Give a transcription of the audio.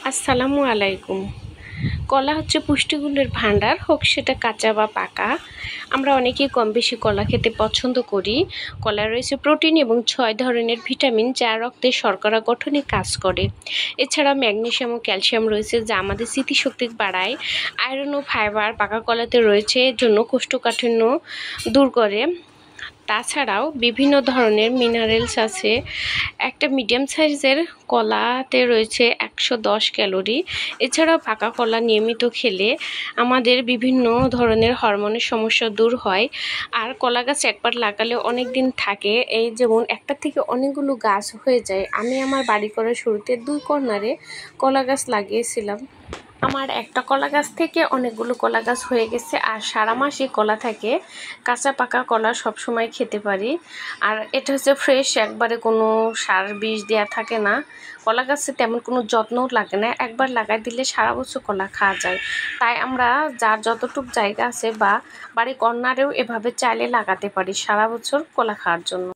আসসালামু আলাইকুম। কলা হচ্ছে পুষ্টিগুণের ভাণ্ডার, হোক সেটা কাঁচা বা পাকা। আমরা অনেকেই কম বেশি কলা খেতে পছন্দ করি। কলায় রয়েছে প্রোটিন এবং 6 ধরনের ভিটামিন, যা রক্তে শর্করা গঠনে কাজ করে। এছাড়া ম্যাগনেসিয়াম ও ক্যালসিয়াম রয়েছে, যা আমাদের স্মৃতিশক্তি বাড়ায়। আয়রন ও ফাইবার পাকা কলাতে রয়েছে, এর জন্য কোষ্ঠকাঠিন্য দূর করে। তাছাড়াও বিভিন্ন ধরনের মিনারেলস আছে। একটা মিডিয়াম সাইজের কলাতে রয়েছে 110 ক্যালোরি। এছাড়াও পাকা কলা নিয়মিত খেলে আমাদের বিভিন্ন ধরনের হরমোনের সমস্যা দূর হয়। আর কলা গাছ একবার লাগালে অনেক দিন থাকে, এই যেমন একটা থেকে অনেকগুলো গাছ হয়ে যায়। আমি আমার বাড়ি করার শুরুতে 2 কর্নারে কলা গাছ লাগিয়েছিলাম। আমার একটা কলা গাছ থেকে অনেকগুলো কলা গাছ হয়ে গেছে, আর সারা মাসই কলা থাকে। কাঁচা পাকা কলা সবসময় খেতে পারি। আর এটা হচ্ছে ফ্রেশ, একবারে কোনো সার বিষ দেওয়া থাকে না। কলা গাছে তেমন কোনো যত্নও লাগে না, একবার লাগাই দিলে সারা বছর কলা খাওয়া যায়। তাই আমরা যার যতটুকু জায়গা আছে বা বাড়ি কর্নারেও এভাবে চাইলে লাগাতে পারি সারা বছর কলা খাওয়ার জন্য।